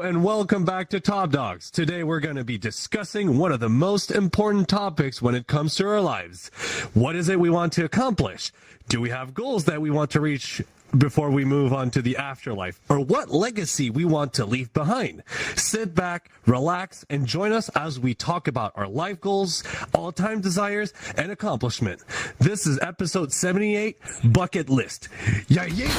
and welcome back to Top Dogs. Today we're going to be discussing one of the most important topics when it comes to our lives. What is it we want to accomplish? Do we have goals that we want to reach before we move on to the afterlife? Or what legacy we want to leave behind? Sit back, relax, and join us as we talk about our life goals, all-time desires, and accomplishment. This is episode 78, Bucket List. Yeah, yeah!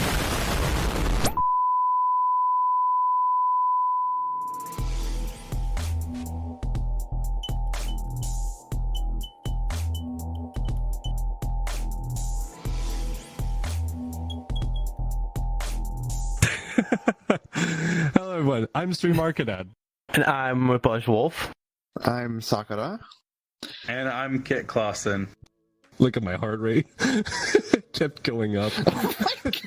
Hello everyone, I'm Stream Arcanad. And I'm Whiplash Wolf. I'm Sakura. And I'm Kit Clausen. Look at my heart rate. It kept going up.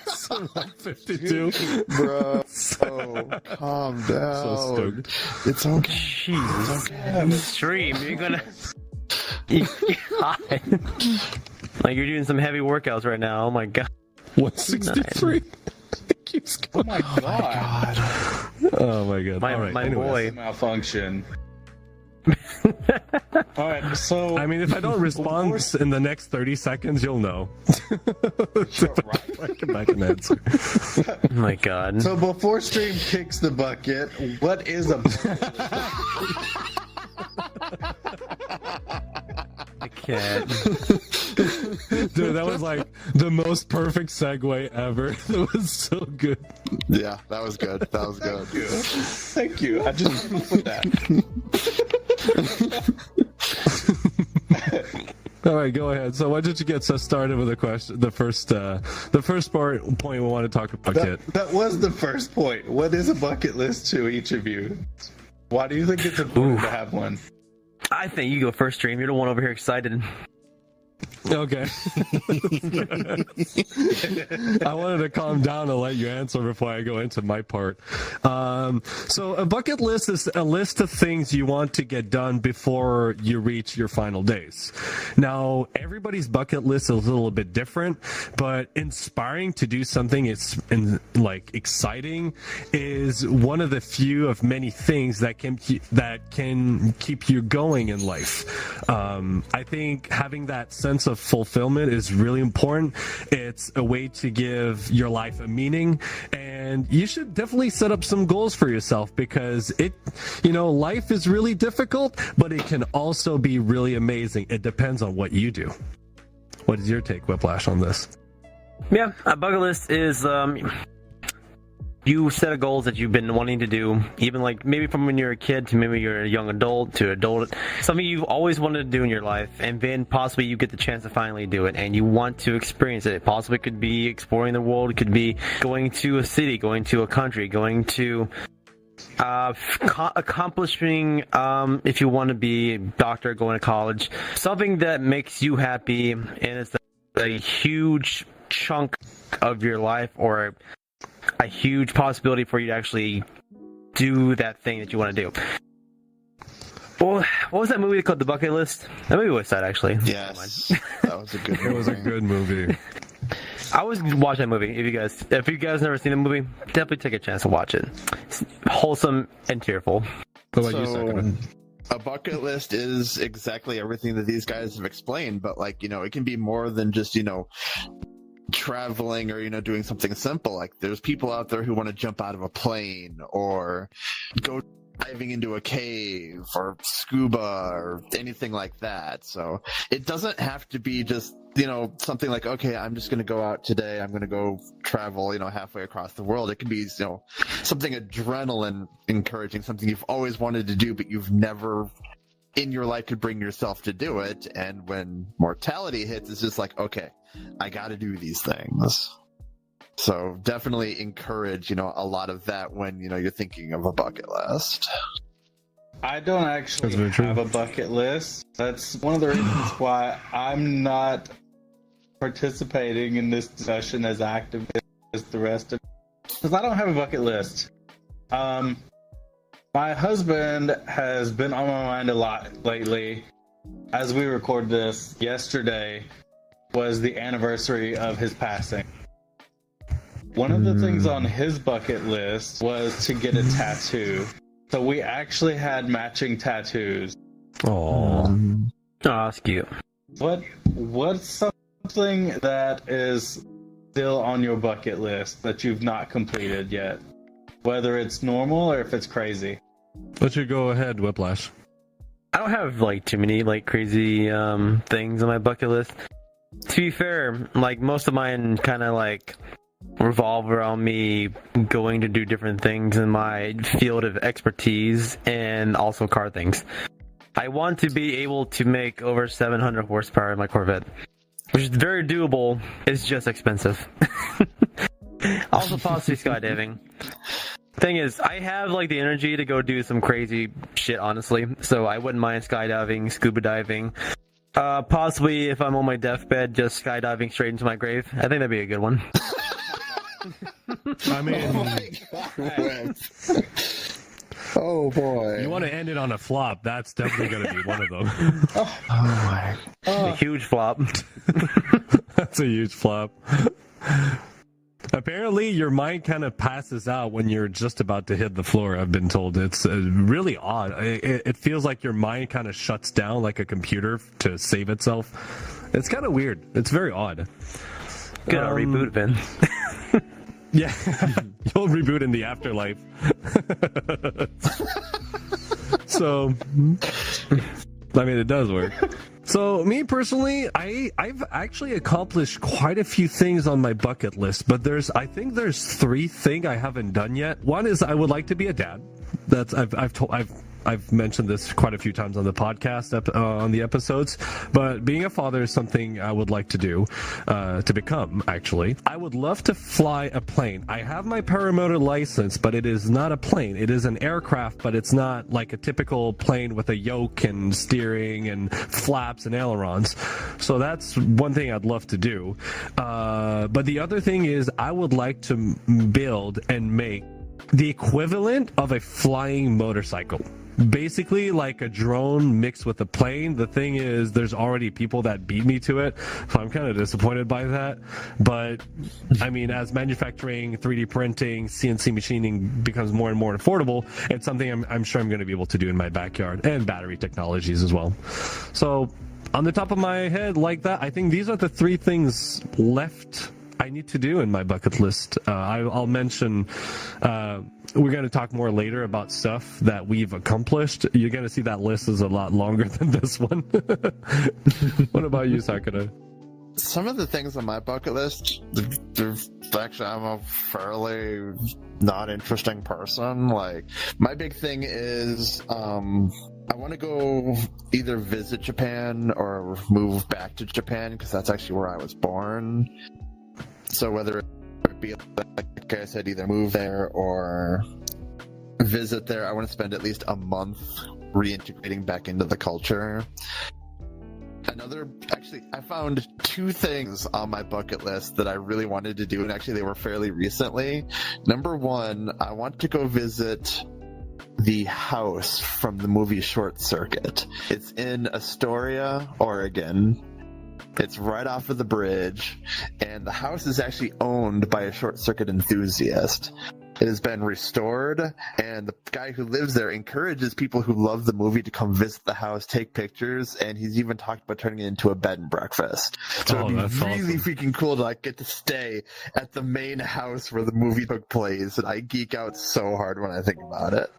So like 52. Bro, calm down. So stoked. It's okay. Jesus. It's okay. Stream, you're gonna... Like you're doing some heavy workouts right now, oh my god. 163. It keeps Oh going. my god. Oh my god. My- All right, my anyways. boy. Malfunction. Alright, so... I mean, if I don't respond in the next 30 seconds, you'll know. Right. I come back and answer. Oh my god. So before Stream kicks the bucket, what is a... I can't. Dude, that was like the most perfect segue ever. That was so good. Yeah, that was good. That was good. Thank you. I just put that. All right, go ahead. So why don't you get us started with the question? The first point we want to talk about. That was the first point. What is a bucket list to each of you? Why do you think it's important to have one? I think you go first, Stream. You're the one over here excited. Okay. I wanted to calm down and let you answer before I go into my part. So a bucket list is a list of things you want to get done before you reach your final days. Now, everybody's bucket list is a little bit different, but inspiring to do something exciting is one of the few of many things that can keep you going in life. I think having that sense of fulfillment is really important. It's a way to give your life a meaning, and you should definitely set up some goals for yourself because life is really difficult, but it can also be really amazing. It depends on what you do. What is your take, Whiplash, on this? Yeah, a bucket list is you set a goals that you've been wanting to do, even like maybe from when you're a kid to maybe you're a young adult to adult, something you've always wanted to do in your life, and then possibly you get the chance to finally do it and you want to experience it. It possibly could be exploring the world, it could be going to a city, going to a country, going to accomplishing if you want to be a doctor, going to college, something that makes you happy and it's a huge chunk of your life or a huge possibility for you to actually do that thing that you want to do. Well, what was that movie called? The Bucket List? That movie was sad, actually. Yes, that was a good movie. It was a good movie. I always watch that movie. If you guys never seen the movie, definitely take a chance to watch it. It's wholesome and tearful. What about you, Sakura? A bucket list is exactly everything that these guys have explained, but it can be more than just, traveling or doing something simple. Like there's people out there who want to jump out of a plane or go diving into a cave or scuba or anything like that. So it doesn't have to be just something like, okay, I'm just going to go out today, I'm going to go travel halfway across the world. It can be something adrenaline encouraging, something you've always wanted to do but you've never in your life could bring yourself to do it, and when mortality hits it's just like, okay, I got to do these things. So definitely encourage, a lot of that when, you're thinking of a bucket list. I don't actually very true. have a bucket list. That's one of the reasons why I'm not participating in this discussion as actively as the rest of, because I don't have a bucket list. My husband has been on my mind a lot lately. As we record this, yesterday was the anniversary of his passing. One of the things on his bucket list was to get a tattoo. So we actually had matching tattoos. Oh, Oh, that's cute. What's something that is still on your bucket list that you've not completed yet? Whether it's normal or if it's crazy. let you go ahead, Whiplash. I don't have like too many like crazy things on my bucket list. To be fair, like most of mine kind of like revolve around me going to do different things in my field of expertise and also car things. I want to be able to make over 700 horsepower in my Corvette, which is very doable. It's just expensive. Also possibly skydiving. Thing is, I have like the energy to go do some crazy shit, honestly. So I wouldn't mind skydiving, scuba diving. Possibly if I'm on my deathbed, just skydiving straight into my grave. I think that'd be a good one. I mean, Oh boy. you want to end it on a flop? That's definitely going to be one of them. Oh my. A huge flop. That's a huge flop. Apparently, your mind kind of passes out when you're just about to hit the floor. I've been told it's really odd. It feels like your mind kind of shuts down like a computer to save itself. It's kind of weird. It's very odd. Gonna reboot, Ben. Yeah, you'll reboot in the afterlife. So, I mean, it does work. So, me personally, I've actually accomplished quite a few things on my bucket list, but I think there's 3 things I haven't done yet. One is I would like to be a dad. That's I've mentioned this quite a few times on the podcast, on the episodes, but being a father is something I would like to do, to become, actually. I would love to fly a plane. I have my paramotor license, but it is not a plane. It is an aircraft, but it's not like a typical plane with a yoke and steering and flaps and ailerons. So that's one thing I'd love to do. But the other thing is I would like to build and make the equivalent of a flying motorcycle. Basically like a drone mixed with a plane. The thing is, there's already people that beat me to it, so I'm kind of disappointed by that. But I mean, as manufacturing, 3D printing, CNC machining becomes more and more affordable, it's something I'm sure I'm going to be able to do in my backyard, and battery technologies as well. So on the top of my head, like that, I think these are the 3 things left I need to do in my bucket list. I'll mention, we're going to talk more later about stuff that we've accomplished. You're going to see that list is a lot longer than this one. What about you, Sakura? Some of the things on my bucket list, actually, I'm a fairly not interesting person. Like, my big thing is, I want to go either visit Japan or move back to Japan, because that's actually where I was born. So whether it be, like I said, either move there or visit there, I want to spend at least a month reintegrating back into the culture. Actually, I found 2 things on my bucket list that I really wanted to do, and actually they were fairly recently. Number 1, I want to go visit the house from the movie Short Circuit. It's in Astoria, Oregon. It's right off of the bridge, and the house is actually owned by a short circuit enthusiast. It has been restored, and the guy who lives there encourages people who love the movie to come visit the house, take pictures, and he's even talked about turning it into a bed and breakfast. So it'd be really freaking cool to like get to stay at the main house where the movie took place, and I geek out so hard when I think about it.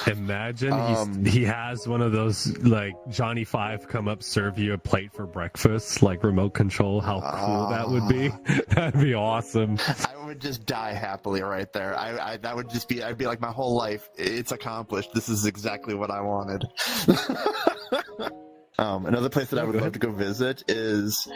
Imagine he has one of those like Johnny Five come up serve you a plate for breakfast, like remote control. How cool that would be! That'd be awesome. I would just die happily right there. That would just be. I'd be like, my whole life, it's accomplished. This is exactly what I wanted. Another place that I would love to go visit is.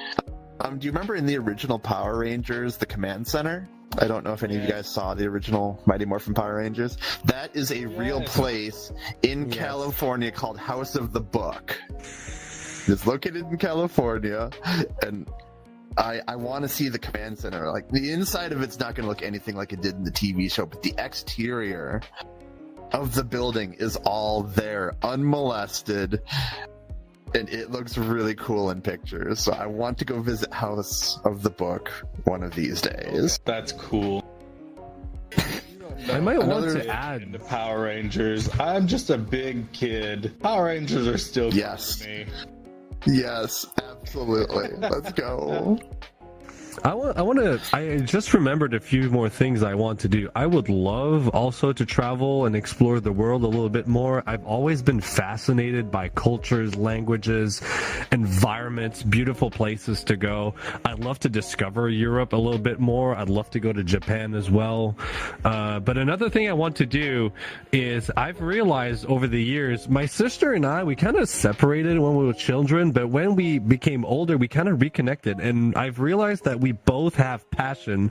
Do you remember in the original Power Rangers, the Command Center? I don't know if any of you guys saw the original Mighty Morphin Power Rangers. That is a real place in California called House of the Book. It's located in California, and I want to see the Command Center. Like, the inside of it's not going to look anything like it did in the TV show, but the exterior of the building is all there, unmolested. And it looks really cool in pictures. So I want to go visit House of the Book one of these days. That's cool. I might want Another- to add. Into Power Rangers. I'm just a big kid. Power Rangers are still cool Yes. to me. Yes, absolutely. Let's go. I just remembered a few more things I want to do. I would love also to travel and explore the world a little bit more. I've always been fascinated by cultures, languages, environments, beautiful places to go. I'd love to discover Europe a little bit more. I'd love to go to Japan as well. But another thing I want to do is I've realized over the years, my sister and I, we kind of separated when we were children, but when we became older, we kind of reconnected. And I've realized that we both have passion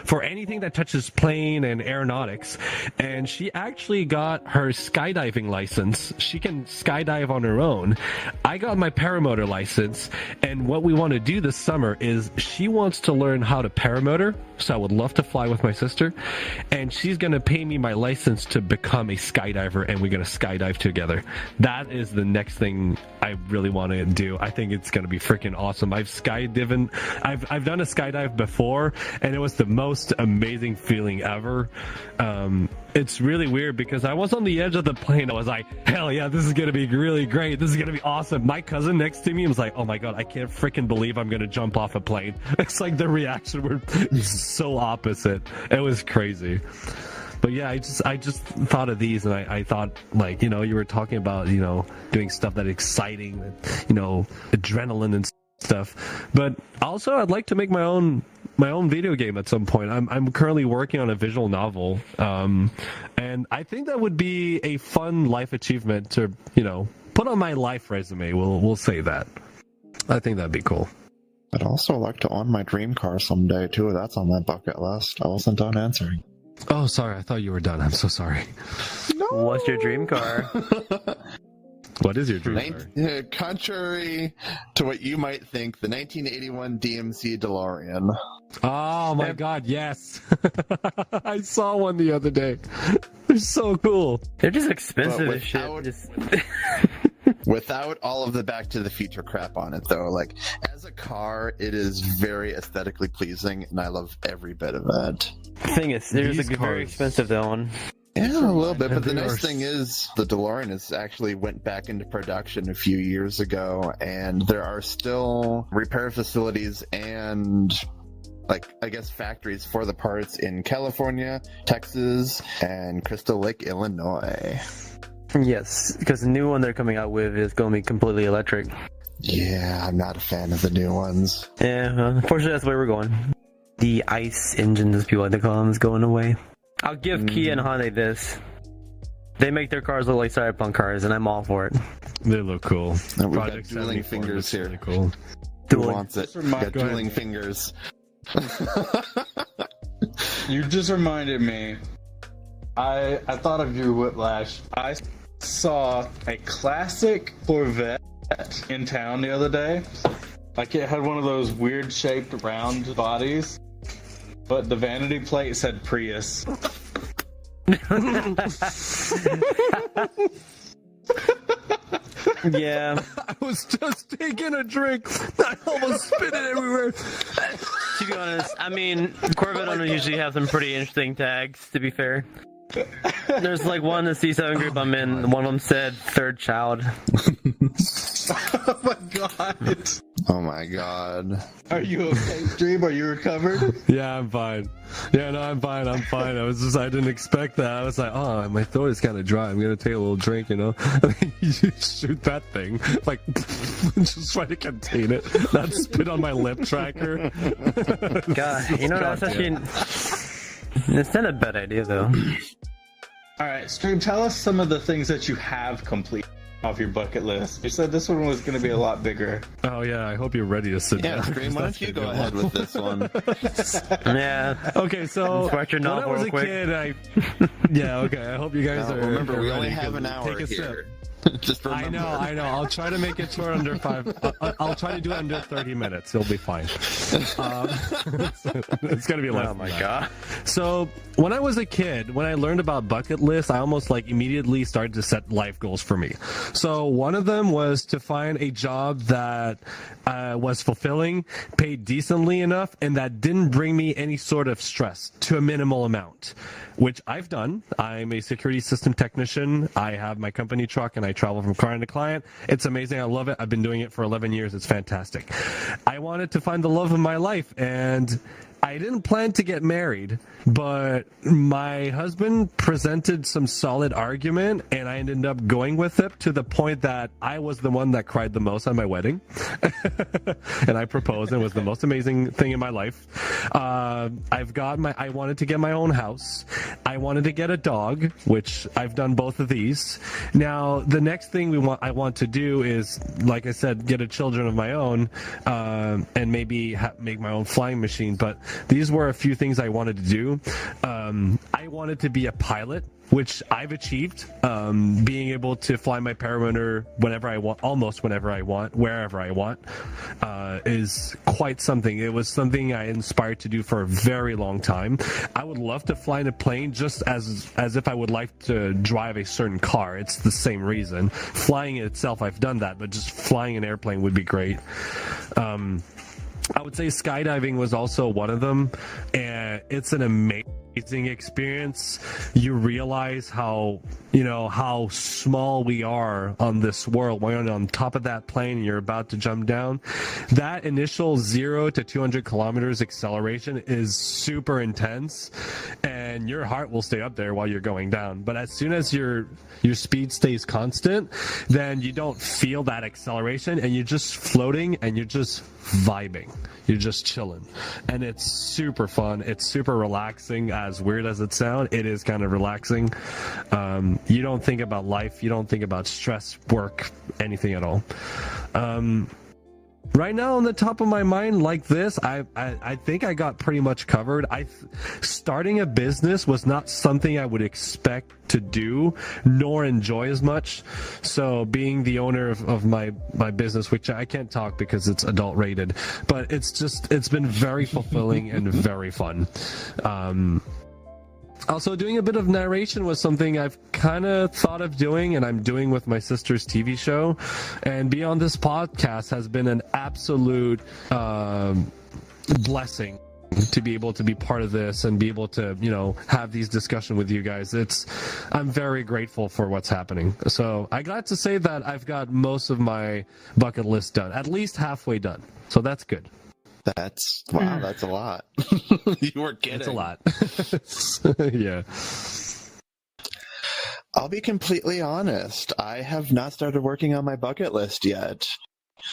for anything that touches plane and aeronautics. And she actually got her skydiving license. She can skydive on her own. I got my paramotor license. And what we want to do this summer is she wants to learn how to paramotor. So I would love to fly with my sister. And she's going to pay me my license to become a skydiver. And we're going to skydive together. That is the next thing I really want to do. I think it's going to be freaking awesome. I've done a skydive before, and it was the most amazing feeling ever. It's really weird because I was on the edge of the plane. I was like, hell yeah, this is going to be really great. This is going to be awesome. My cousin next to me was like, oh my God, I can't freaking believe I'm going to jump off a plane. It's like the reaction were so opposite. It was crazy. But yeah, I just thought of these, and I thought, like, you know, you were talking about, you know, doing stuff that exciting, you know, adrenaline and stuff. But also, I'd like to make my own video game at some point. I'm currently working on a visual novel, and I think that would be a fun life achievement to, you know, put on my life resume. We'll say that. I think that'd be cool. I'd also like to own my dream car someday too. That's on my bucket list. I wasn't done answering. Oh, sorry. I thought you were done. I'm so sorry. No. What's your dream car? What is your dream car? Contrary to what you might think, the 1981 DMC DeLorean. Oh my God, yes. I saw one the other day. They're so cool. They're just expensive But as shit. without- Just... Without all of the Back to the Future crap on it, though, like, as a car, it is very aesthetically pleasing, and I love every bit of it. thing is, there's These a very cars- expensive one. Yeah, a little bit, but the They nice are thing is the DeLorean has actually went back into production a few years ago, and there are still repair facilities and, like, I guess factories for the parts in California, Texas, and Crystal Lake, Illinois. Yes, because the new one they're coming out with is going to be completely electric. Yeah, I'm not a fan of the new ones. Yeah, unfortunately, that's where we're going. The ICE engine, as people like to call them, is going away. I'll give Kia and Hyundai this. They make their cars look like cyberpunk cars, and I'm all for it. They look cool. And we've got Project dueling 74 fingers looks here. really cool. Who Dueling. wants it? Just remind- Got Go ahead. dueling fingers. You just reminded me. I thought of your Whiplash. I saw a classic Corvette in town the other day. Like, it had one of those weird shaped round bodies, but the vanity plate said Prius. Yeah, I was just taking a drink. I almost spit it everywhere. to be honest, I mean, Corvette owners usually have some pretty interesting tags, to be fair. There's like one in the C7 group I'm in, one of them said third child. Oh my god. Oh my god. Are you okay, Dream? Are you recovered? Yeah, I'm fine. Yeah, no, I'm fine. I didn't expect that. I was like, oh, my throat is kind of dry. I'm going to take a little drink, you know? You shoot that thing. Like, just try to contain it. Not spit on my lip tracker. God, you know, that's actually... It's not a bad idea, though. Alright, Stream, tell us some of the things that you have completed off your bucket list. You said this one was going to be a lot bigger. Oh, yeah, I hope you're ready to sit Yeah, down. Scream, why don't you go ahead with this one? Yeah. Okay, so Start your when I novel was real a quick. kid, yeah, okay. I hope you guys Now, are. remember, are we only ready, have 'cause an hour take a here. sip. Just remember. I know. I'll try to make it short under 5. I'll try to do it under 30 minutes. It'll be fine. It's gonna be less. Oh my god. So when I was a kid, when I learned about bucket lists, I almost like immediately started to set life goals for me. So one of them was to find a job that was fulfilling, paid decently enough, and that didn't bring me any sort of stress to a minimal amount. which I've done. I'm a security system technician. I have my company truck and I travel from client to client. It's amazing. I love it. I've been doing it for 11 years. It's fantastic. I wanted to find the love of my life, and I didn't plan to get married, but my husband presented some solid argument, and I ended up going with it to the point that I was the one that cried the most on my wedding. And I proposed, and it was the most amazing thing in my life. I wanted to get my own house. I wanted to get a dog, which I've done both of these. Now, the next thing I want to do is, like I said, get a children of my own, and maybe make my own flying machine. But these were a few things I wanted to do. I wanted to be a pilot, which I've achieved. Being able to fly my Paramotor whenever I want, almost whenever I want, wherever I want, is quite something. It was something I inspired to do for a very long time. I would love to fly in a plane just as if I would like to drive a certain car. It's the same reason. Flying itself, I've done that, but just flying an airplane would be great. I would say skydiving was also one of them, and it's an amazing experience. You realize how small we are on this world. When you're on top of that plane and you're about to jump down, that initial 0 to 200 kilometers acceleration is super intense, and your heart will stay up there while you're going down. But as soon as your speed stays constant, then you don't feel that acceleration, and you're just floating and you're just vibing. You're just chilling, and it's super fun. It's super relaxing. As weird as it sounds, it is kind of relaxing. You don't think about life. You don't think about stress, work, anything at all. Right now, on the top of my mind, like this, I think I got pretty much covered. Starting a business was not something I would expect to do, nor enjoy as much. So being the owner of my business, which I can't talk because it's adult rated, but it's been very fulfilling and very fun. Also, doing a bit of narration was something I've kind of thought of doing, and I'm doing with my sister's TV show. And Beyond This Podcast has been an absolute blessing to be able to be part of this and be able to, have these discussions with you guys. I'm very grateful for what's happening. So I got to say that I've got most of my bucket list done, at least halfway done. So that's good. That's a lot. You weren't kidding. It's a lot. Yeah. I'll be completely honest. I have not started working on my bucket list yet.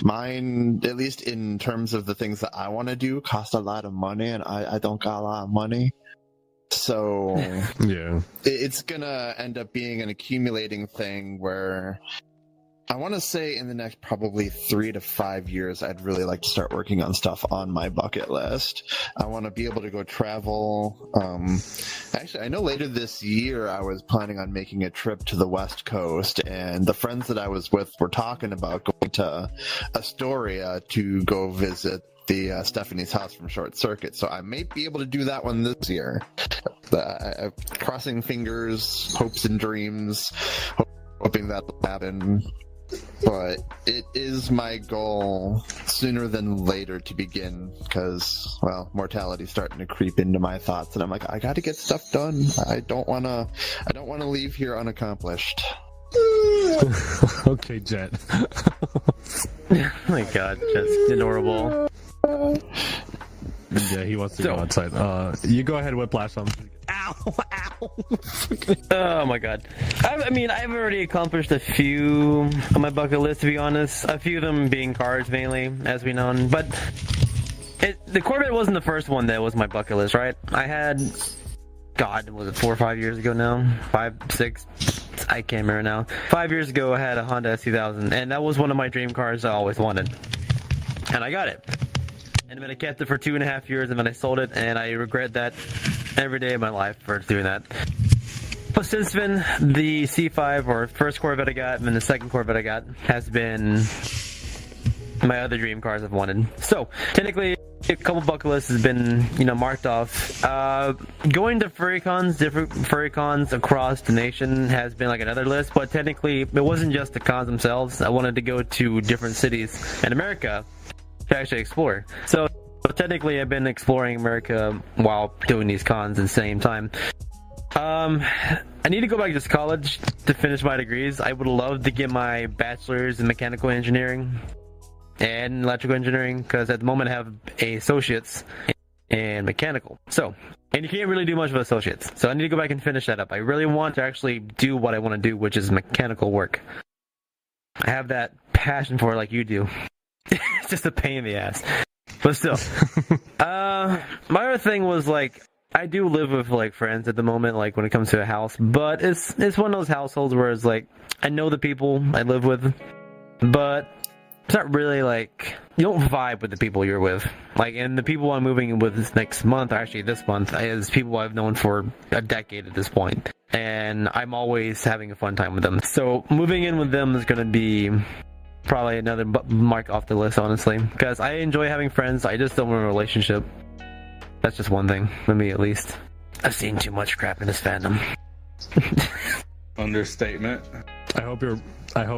Mine, at least in terms of the things that I want to do, cost a lot of money, and I don't got a lot of money. So yeah, it's gonna end up being an accumulating thing where I want to say in the next probably 3 to 5 years, I'd really like to start working on stuff on my bucket list. I want to be able to go travel. Actually, I know later this year I was planning on making a trip to the West Coast, and the friends that I was with were talking about going to Astoria to go visit the Stephanie's house from Short Circuit. So I may be able to do that one this year. Crossing fingers, hopes and dreams, hoping that'll happen. But it is my goal sooner than later to begin, because, mortality's starting to creep into my thoughts, and I'm like, I got to get stuff done. I don't want to leave here unaccomplished. Okay, Jet. Oh my God, just adorable. Yeah, he wants to go outside. You go ahead, Whiplash. Ow! Oh my God. I've already accomplished a few on my bucket list, to be honest. A few of them being cars, mainly, as we know. But the Corvette wasn't the first one that was my bucket list, right? I had, was it 4 or 5 years ago now? 5, 6? I can't remember now. 5 years ago, I had a Honda S2000, and that was one of my dream cars I always wanted. And I got it. And then I kept it for 2.5 years, and then I sold it, and I regret that every day of my life for doing that. But since then, the C5, or first Corvette I got, and then the second Corvette I got, has been my other dream cars I've wanted. So, technically, a couple bucket lists has been, marked off. Going to different furry cons across the nation has been like another list, but technically, it wasn't just the cons themselves. I wanted to go to different cities in America to actually explore. So technically, I've been exploring America while doing these cons at the same time. I need to go back to college to finish my degrees. I would love to get my bachelor's in mechanical engineering and electrical engineering, because at the moment I have a associate's in mechanical. So, and you can't really do much with associates. So I need to go back and finish that up. I really want to actually do what I want to do, which is mechanical work. I have that passion for it like you do. It's just a pain in the ass. But still. My other thing was, like, I do live with, like, friends at the moment, like, when it comes to a house. But it's one of those households where it's, like, I know the people I live with, but it's not really, like, you don't vibe with the people you're with. Like, and the people I'm moving in with this next month, or actually this month, is people I've known for a decade at this point. And I'm always having a fun time with them. So moving in with them is going to be probably another mark off the list, honestly. Because I enjoy having friends, I just don't want a relationship. That's just one thing, for me at least. I've seen too much crap in this fandom. Understatement. I hope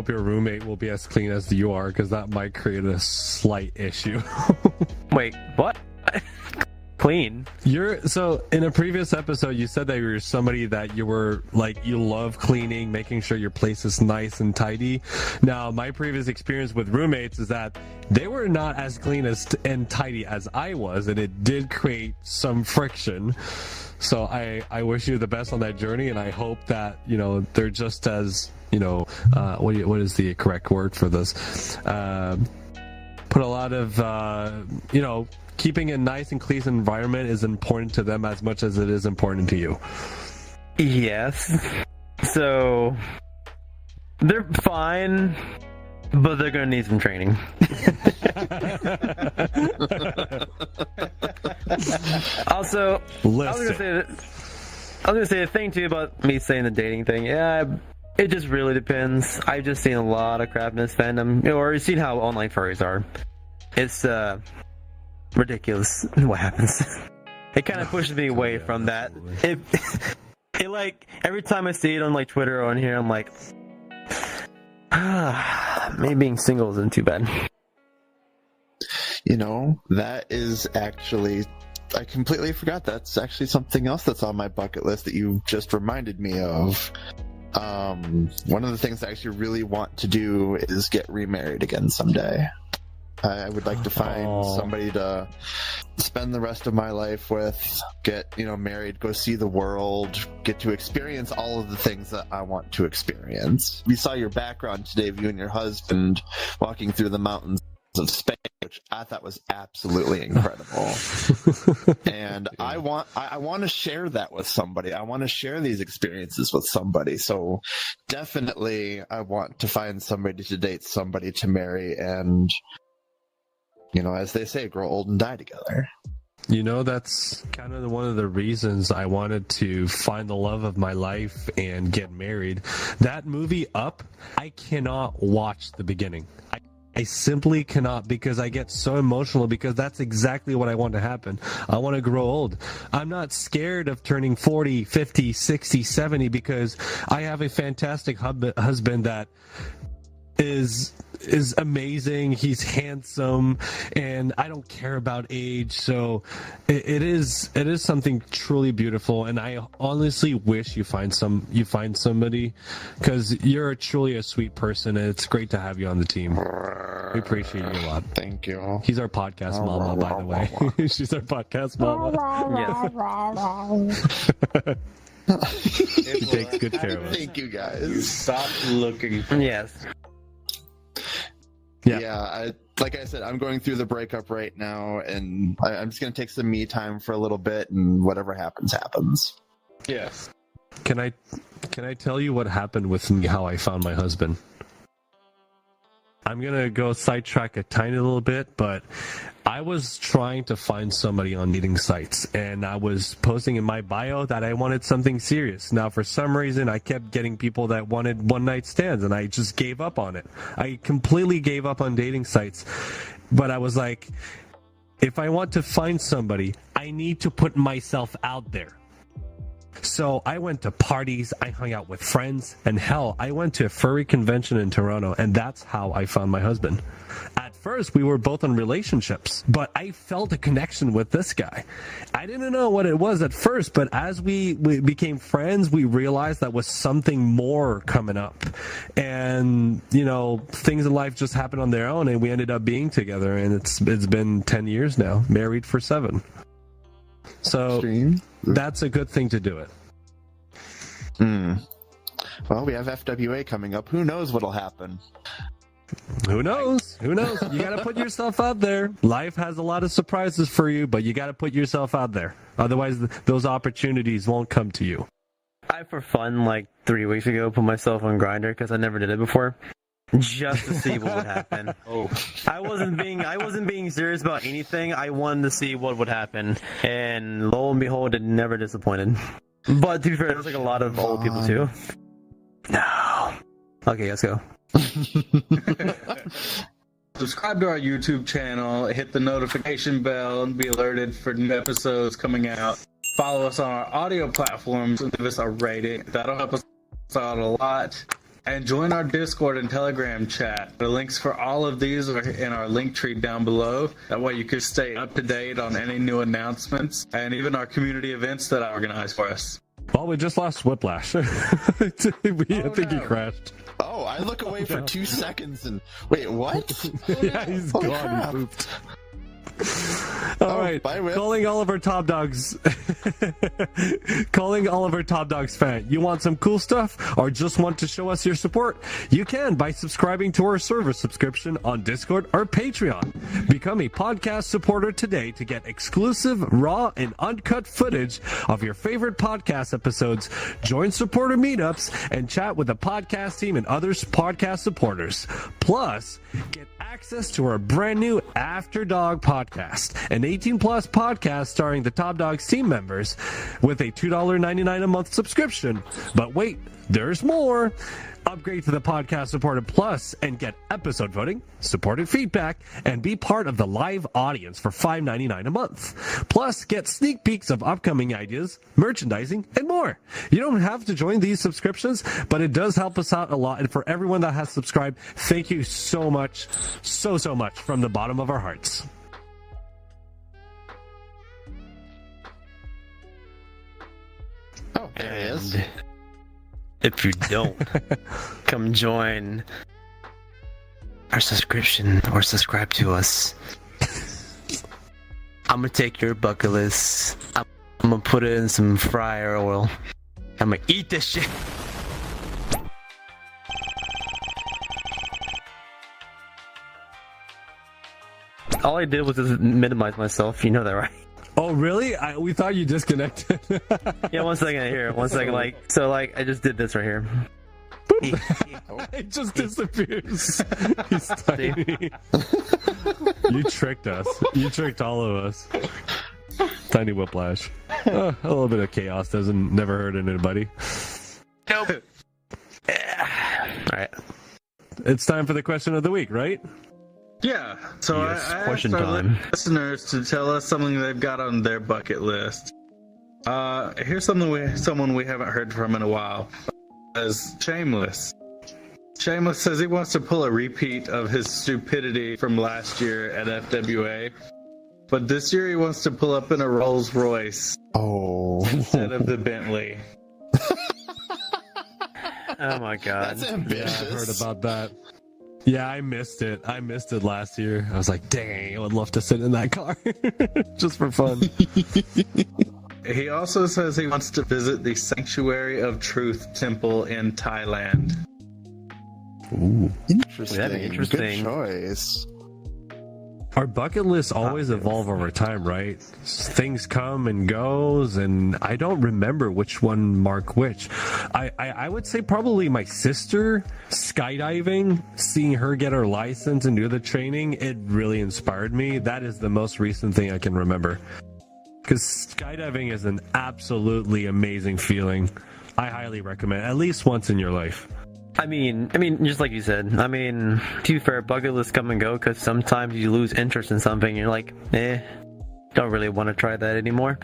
your roommate will be as clean as you are, because that might create a slight issue. Wait, what? Clean? So in a previous episode, you said that you're somebody that you were like, you love cleaning, making sure your place is nice and tidy. Now, my previous experience with roommates is that they were not as clean and tidy as I was, and it did create some friction. So I wish you the best on that journey, and I hope that, you know, they're just as, you know, what is the correct word for this? Put a lot of, you know, keeping a nice and clean environment is important to them as much as it is important to you. Yes. So they're fine, but they're gonna need some training. Also, I was gonna say the thing too about me saying the dating thing. Yeah, it just really depends. I've just seen a lot of crap in this fandom, or you've seen how online furries are. It's ridiculous what happens. It kind of pushes me away from that. It like every time I see it on like Twitter or on here, I'm like, maybe being single isn't too bad. You know, that is actually, I completely forgot. That's actually something else that's on my bucket list that you just reminded me of. One of the things I actually really want to do is get remarried again someday. I would like to find somebody to spend the rest of my life with, get, you know, married, go see the world, get to experience all of the things that I want to experience. We saw your background today of you and your husband walking through the mountains of Spain, which I thought was absolutely incredible. And I want to share that with somebody. I want to share these experiences with somebody. So definitely I want to find somebody to date, somebody to marry, and, you know, as they say, grow old and die together. You know, that's kind of one of the reasons I wanted to find the love of my life and get married. That movie Up, I cannot watch the beginning. I simply cannot, because I get so emotional, because that's exactly what I want to happen. I want to grow old. I'm not scared of turning 40, 50, 60, 70, because I have a fantastic husband that is amazing. He's handsome, and I don't care about age. So it is something truly beautiful, and I honestly wish you find somebody, because you're truly a sweet person, and it's great to have you on the team. We appreciate you a lot. Thank you. He's our podcast mama, by the way. She's our podcast mama. Yes. He takes good care of us. Thank you, guys. Stop looking. Yes. Yeah, like I said, I'm going through the breakup right now, and I'm just going to take some me time for a little bit, and whatever happens, happens. Yes. Can I tell you what happened with me, how I found my husband? I'm going to go sidetrack a tiny little bit, but I was trying to find somebody on dating sites, and I was posting in my bio that I wanted something serious. Now, for some reason, I kept getting people that wanted one-night stands, and I just gave up on it. I completely gave up on dating sites. But I was like, if I want to find somebody, I need to put myself out there. So I went to parties, I hung out with friends, and hell, I went to a furry convention in Toronto, and that's how I found my husband. At first we were both in relationships, but I felt a connection with this guy. I didn't know what it was at first, but as we became friends, we realized that was something more coming up. And, you know, things in life just happened on their own, and we ended up being together, and it's been 10 years now, married for 7. So that's a good thing to do it. Well, we have FWA coming up. Who knows what'll happen? Who knows? Who knows? You got to put yourself out there. Life has a lot of surprises for you, but you got to put yourself out there. Otherwise, those opportunities won't come to you. I, for fun, like 3 weeks ago, put myself on Grindr because I never did it before, just to see what would happen. I wasn't being serious about anything. I wanted to see what would happen, and lo and behold, it never disappointed. But to be fair, there's like a lot of old people too. No. Okay, let's go. Subscribe to our YouTube channel, hit the notification bell, and be alerted for new episodes coming out. Follow us on our audio platforms and give us a rating. That'll help us out a lot. And join our Discord and Telegram chat. The links for all of these are in our link tree down below. That way you can stay up to date on any new announcements and even our community events that I organize for us. Well, we just lost Whiplash. I think he crashed. Oh, I look away for 2 seconds and wait, what? Yeah, he's Holy gone. crap. He pooped. All right, bye, Whip. calling all of our Top Dogs fan. You want some cool stuff or just want to show us your support? You can by subscribing to our service subscription on Discord or Patreon. Become a podcast supporter today to get exclusive, raw, and uncut footage of your favorite podcast episodes, join supporter meetups, and chat with the podcast team and other podcast supporters. Plus, get access to our brand new After Dog podcast, an 18-plus podcast starring the Top Dogs team members with a $2.99 a month subscription. But wait, there's more. Upgrade to the Podcast Supporter Plus and get episode voting, supported feedback, and be part of the live audience for $5.99 a month. Plus, get sneak peeks of upcoming ideas, merchandising, and more. You don't have to join these subscriptions, but it does help us out a lot. And for everyone that has subscribed, thank you so much, so much from the bottom of our hearts. Oh, there he is. If you don't, come join our subscription or subscribe to us. I'm gonna take your bucket list. I'm gonna put it in some fryer oil. I'm gonna eat this shit. All I did was just minimize myself. You know that, right? Oh, really? We thought you disconnected. Yeah, 1 second here. 1 second. I just did this right here. It just disappears. He's tiny. You tricked us. You tricked all of us. Tiny Whiplash. A little bit of chaos doesn't never hurt anybody. Nope. Alright. It's time for the question of the week, right? Yeah, so Yes, I question asked our time. listeners to tell us something they've got on their bucket list. Here's someone we haven't heard from in a while. As Shameless. Shameless says he wants to pull a repeat of his stupidity from last year at FWA, but this year he wants to pull up in a Rolls Royce Oh. instead of the Bentley. Oh my god. That's Yeah, ambitious. I heard about that. Yeah, I missed it. I missed it last year. I was like, dang, I would love to sit in that car just for fun. He also says he wants to visit the Sanctuary of Truth Temple in Thailand. Ooh. Interesting. That'd be interesting. Good choice. Our bucket lists always evolve over time, right? Things come and goes, and I don't remember which one marked which. I would say probably my sister skydiving, seeing her get her license and do the training, it really inspired me. That is the most recent thing I can remember. Because skydiving is an absolutely amazing feeling. I highly recommend it, at least once in your life. I mean, just like you said, to be fair, bucket lists come and go because sometimes you lose interest in something and you're like, don't really want to try that anymore.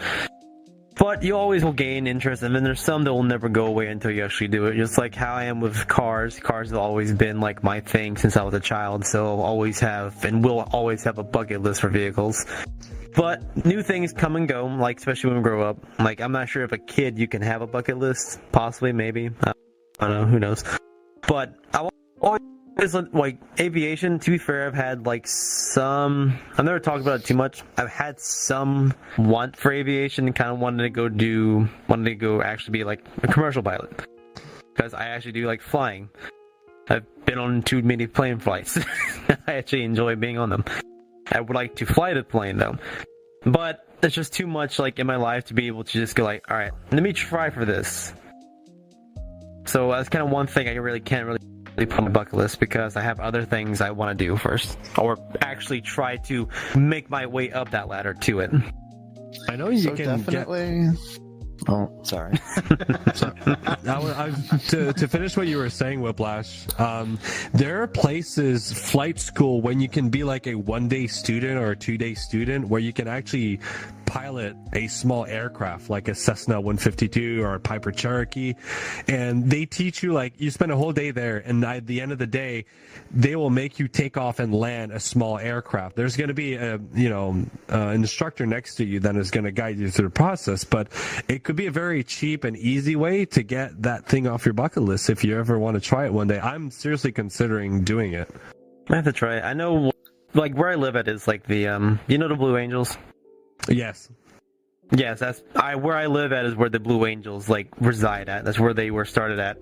But you always will gain interest, and then there's some that will never go away until you actually do it. Just like how I am with cars. Cars have always been like my thing since I was a child, so I'll always have and will always have a bucket list for vehicles. But new things come and go, like especially when we grow up. Like I'm not sure if a kid you can have a bucket list, possibly, maybe. I don't know, who knows. But I always like aviation. To be fair, I've had like some. I've never talked about it too much. I've had some want for aviation, and kind of wanted to go actually be like a commercial pilot, because I actually do like flying. I've been on too many plane flights. I actually enjoy being on them. I would like to fly the plane though, but it's just too much like in my life to be able to just go like, all right, let me try for this. So that's kind of one thing I can't really put on my bucket list, because I have other things I want to do first, or actually try to make my way up that ladder to it. I know you So can definitely. Oh, sorry. to finish what you were saying, Whiplash, there are places, flight school, when you can be like a 1-day student or a 2-day student, where you can actually pilot a small aircraft like a Cessna 152 or a Piper Cherokee, and they teach you, like, you spend a whole day there, and at the end of the day they will make you take off and land a small aircraft. There's going to be an instructor next to you that is going to guide you through the process, but it could be a very cheap and easy way to get that thing off your bucket list if you ever want to try it one day. I'm seriously considering doing it. I have to try it. I know, like, where I live at is like the you know the Blue Angels? Yes. Yes, where I live at is where the Blue Angels like reside at. That's where they were started at.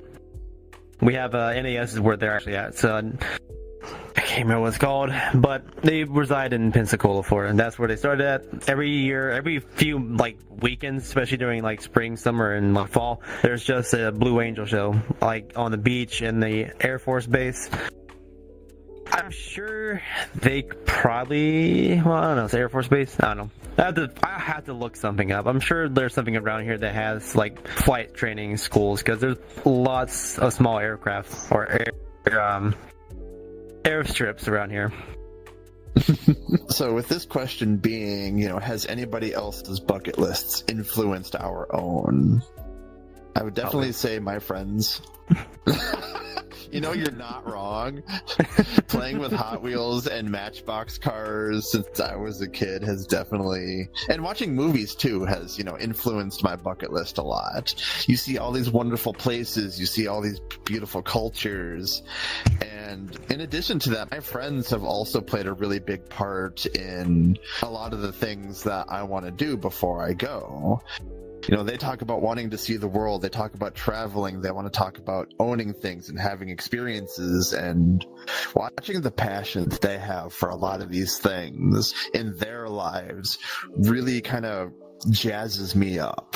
We have NAS is where they're actually at. So I can't remember what it's called, but they reside in Pensacola, Florida, and that's where they started at. Every year, every few like weekends, especially during like spring, summer, and like fall, there's just a Blue Angel show, like on the beach in the Air Force Base. I'm sure they probably, well, I don't know, it's Air Force Base? I don't know. I have to look something up. I'm sure there's something around here that has like flight training schools, because there's lots of small aircraft or airstrips around here. So with this question being, has anybody else's bucket lists influenced our own? I would definitely say my friends. You're not wrong. Playing with Hot Wheels and Matchbox cars since I was a kid has definitely, and watching movies too has, influenced my bucket list a lot. You see all these wonderful places, you see all these beautiful cultures, and in addition to that, my friends have also played a really big part in a lot of the things that I want to do before I go. They talk about wanting to see the world. They talk about traveling. They want to talk about owning things and having experiences, and watching the passion that they have for a lot of these things in their lives really kind of jazzes me up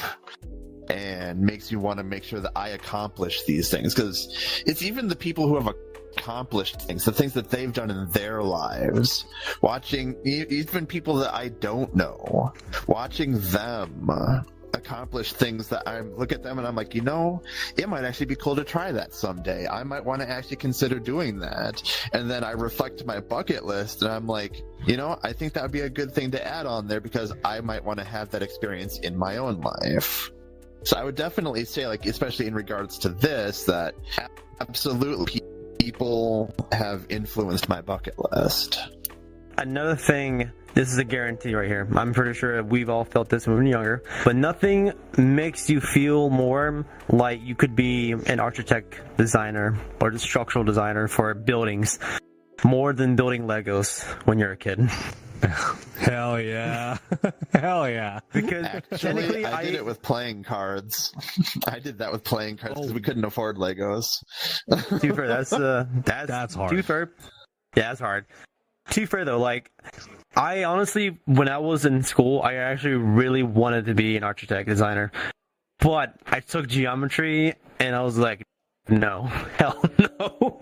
and makes me want to make sure that I accomplish these things, because it's even the people who have accomplished things, the things that they've done in their lives, watching even people that I don't know, watching them accomplish things that I look at them and I'm like, it might actually be cool to try that someday. I might want to actually consider doing that. And then I reflect my bucket list and I'm like, I think that would be a good thing to add on there, because I might want to have that experience in my own life. So I would definitely say, like, especially in regards to this, that absolutely people have influenced my bucket list. Another thing, this is a guarantee right here. I'm pretty sure we've all felt this when we were younger, but nothing makes you feel more like you could be an architect designer or just structural designer for buildings more than building Legos when you're a kid. Hell yeah. Hell yeah. Because Actually, I did it with playing cards. I did that with playing cards because we couldn't afford Legos. To be fair, that's hard. To be fair, yeah, that's hard. To be fair though, like, I honestly, when I was in school, I actually really wanted to be an architect designer, but I took geometry and I was like, no, hell no.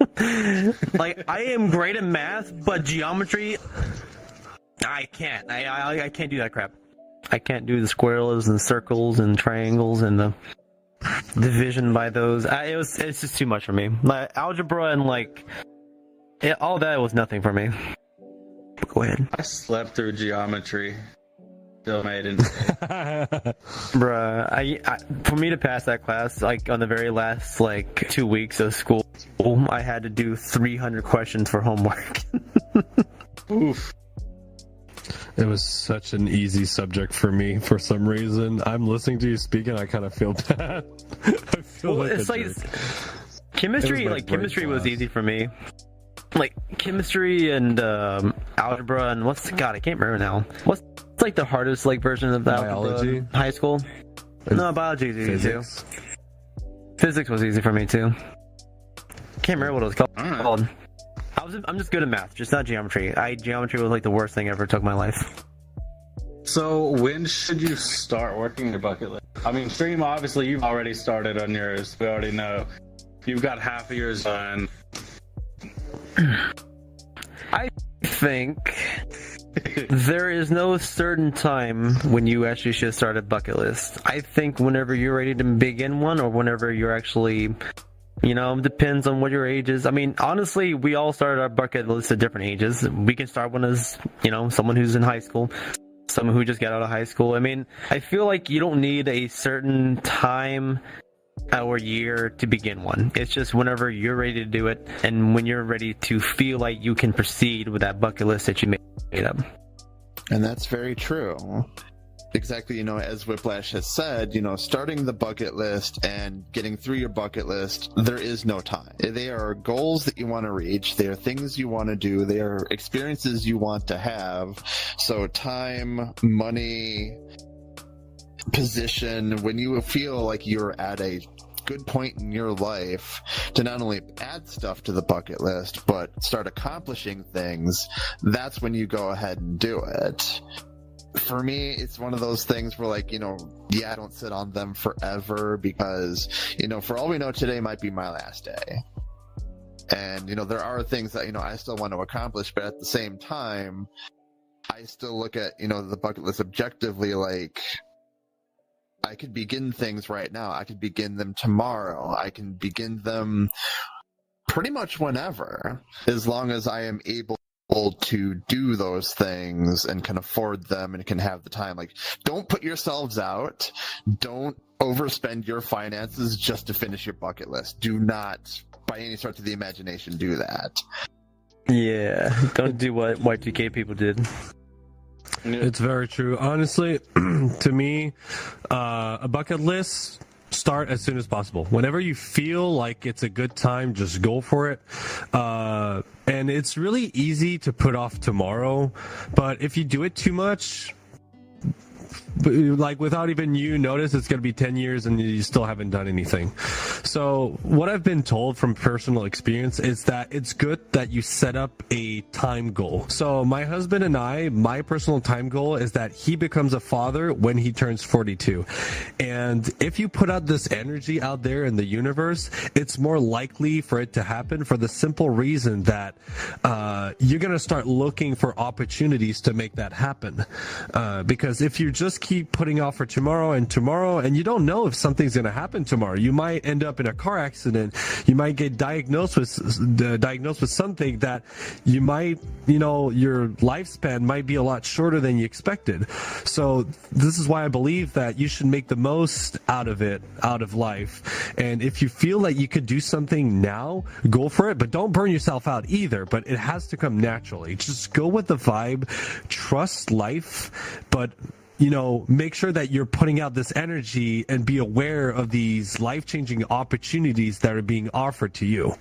Like, I am great at math, but geometry, I can't. I can't do that crap. I can't do the squares and circles and triangles and the division by those. It's just too much for me. Like, algebra and all that was nothing for me. Go ahead. I slept through geometry. still made it. Bruh, I for me to pass that class, like on the very last like 2 weeks of school, I had to do 300 questions for homework. Oof. It was such an easy subject for me for some reason. I'm listening to you speak and I kind of feel bad. I feel Well, like it's a like jerk. chemistry. It was my Like chemistry brain was class. easy for me. Like chemistry and algebra and God, I can't remember now. What's like the hardest like version of the Biology? algebra in high school? No, biology is easy Physics. too. Physics was easy for me too. Can't remember what it was called. I'm just good at math, just not geometry. Geometry was like the worst thing I ever took in my life. So when should you start working your bucket list? I mean, Stream, obviously you've already started on yours. We already know. You've got half of yours done. I think there is no certain time when you actually should start a bucket list. I think whenever you're ready to begin one, or whenever you're actually, depends on what your age is. I mean, honestly, we all started our bucket list at different ages. We can start one as, someone who's in high school, someone who just got out of high school. I mean, I feel like you don't need a certain time or year to begin one. It's just whenever you're ready to do it, and when you're ready to feel like you can proceed with that bucket list that you made up. And that's very true. Exactly, as Whiplash has said, starting the bucket list and getting through your bucket list, there is no time. They are goals that you want to reach. They are things you want to do. They are experiences you want to have. So time, money, position, when you feel like you're at a good point in your life to not only add stuff to the bucket list, but start accomplishing things, that's when you go ahead and do it. For me, it's one of those things where, like, I don't sit on them forever because, for all we know, today might be my last day. And, there are things that, I still want to accomplish, but at the same time, I still look at, the bucket list objectively, like, I could begin things right now. I could begin them tomorrow. I can begin them pretty much whenever, as long as I am able to do those things and can afford them and can have the time. Like, don't put yourselves out. Don't overspend your finances just to finish your bucket list. Do not, by any stretch of the imagination, do that. Yeah, don't do what Y2K people did. It's very true. Honestly, to me, a bucket list, start as soon as possible. Whenever you feel like it's a good time, just go for it. And it's really easy to put off tomorrow, but if you do it too much, like without even you notice, it's going to be 10 years and you still haven't done anything. So what I've been told from personal experience is that it's good that you set up a time goal. So my husband and I, my personal time goal is that he becomes a father when he turns 42. And if you put out this energy out there in the universe, it's more likely for it to happen, for the simple reason that you're going to start looking for opportunities to make that happen. Because if you just keep putting off for tomorrow, and you don't know if something's going to happen tomorrow. You might end up in a car accident. You might get diagnosed with something that you might, your lifespan might be a lot shorter than you expected. So this is why I believe that you should make the most out of life. And if you feel that you could do something now, go for it, but don't burn yourself out either. But it has to come naturally. Just go with the vibe, trust life, but make sure that you're putting out this energy and be aware of these life-changing opportunities that are being offered to you.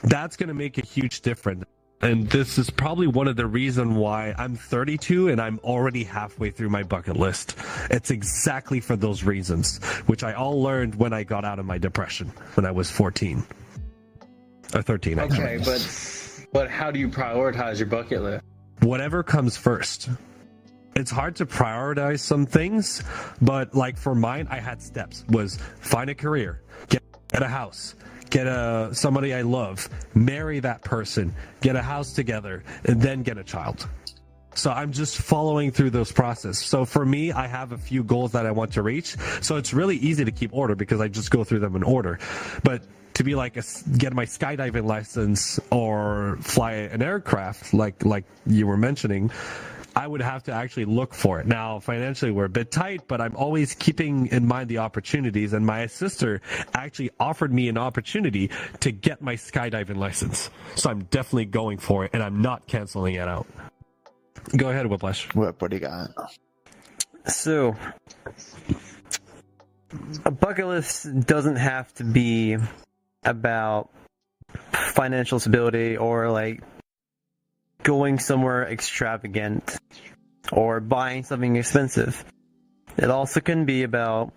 That's going to make a huge difference. And this is probably one of the reasons why I'm 32 and I'm already halfway through my bucket list. It's exactly for those reasons, which I all learned when I got out of my depression when I was 14. Or 13, actually. Okay, but how do you prioritize your bucket list? Whatever comes first. It's hard to prioritize some things, but like for mine, I had steps. Was find a career, get a house, get somebody I love, marry that person, get a house together, and then get a child. So I'm just following through those processes. So for me, I have a few goals that I want to reach. So it's really easy to keep order because I just go through them in order. But to be like get my skydiving license or fly an aircraft, like you were mentioning, I would have to actually look for it. Now, financially, we're a bit tight, but I'm always keeping in mind the opportunities. And my sister actually offered me an opportunity to get my skydiving license. So I'm definitely going for it, and I'm not canceling it out. Go ahead, Whiplash. What do you got? So, a bucket list doesn't have to be about financial stability or like going somewhere extravagant or buying something expensive. It also can be about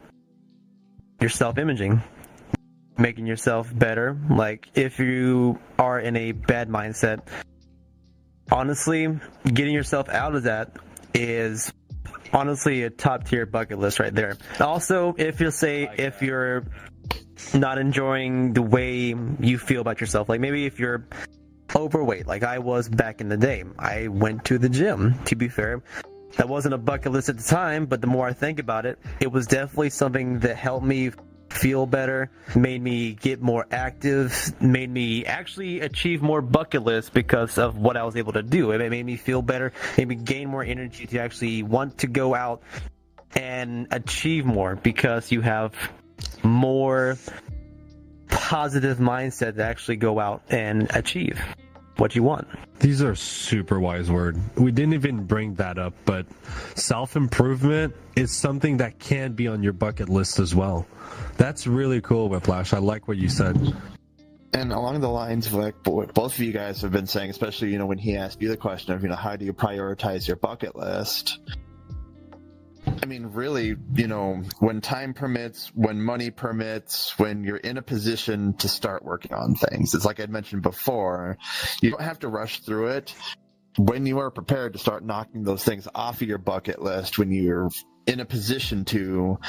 your self-imaging, making yourself better. Like if you are in a bad mindset, honestly, getting yourself out of that is honestly a top tier bucket list right there. Also, if you're not enjoying the way you feel about yourself, like maybe if you're overweight like I was back in the day, I went to the gym. To be fair, that wasn't a bucket list at the time, but the more I think about it, it was definitely something that helped me feel better, made me get more active, made me actually achieve more bucket lists because of what I was able to do. It made me feel better, made me gain more energy to actually want to go out and achieve more because you have more positive mindset to actually go out and achieve what you want. These are super wise words. We didn't even bring that up, but self-improvement is something that can be on your bucket list as well. That's really cool, Whiplash. I like what you said. And along the lines of like what both of you guys have been saying, especially, when he asked you the question of, how do you prioritize your bucket list? I mean, really, when time permits, when money permits, when you're in a position to start working on things, it's like I'd mentioned before, you don't have to rush through it. When you are prepared to start knocking those things off of your bucket list, when you're in a position to,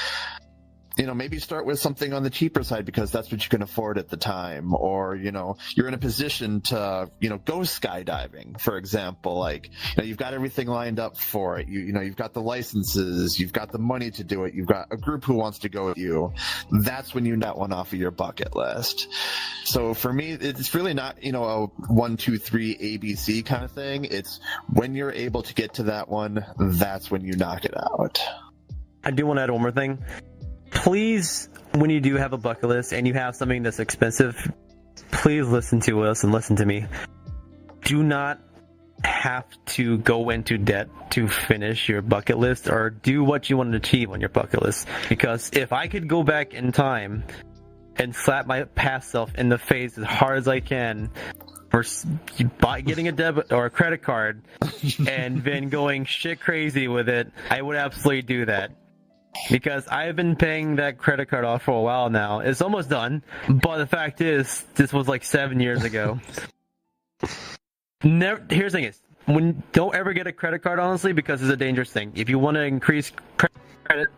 maybe start with something on the cheaper side because that's what you can afford at the time. Or, you're in a position to, go skydiving, for example. Like, you've got everything lined up for it. You've got the licenses, you've got the money to do it, you've got a group who wants to go with you. That's when you net one off of your bucket list. So for me, it's really not, a 1, 2, 3 ABC kind of thing. It's when you're able to get to that one, that's when you knock it out. I do want to add one more thing. Please, when you do have a bucket list and you have something that's expensive, please listen to us and listen to me. Do not have to go into debt to finish your bucket list or do what you want to achieve on your bucket list. Because if I could go back in time and slap my past self in the face as hard as I can for getting a debit or a credit card and then going shit crazy with it, I would absolutely do that. Because I've been paying that credit card off for a while now. It's almost done, but the fact is, this was like 7 years ago. Here's the thing is, don't ever get a credit card, honestly, because it's a dangerous thing. If you want to increase credit,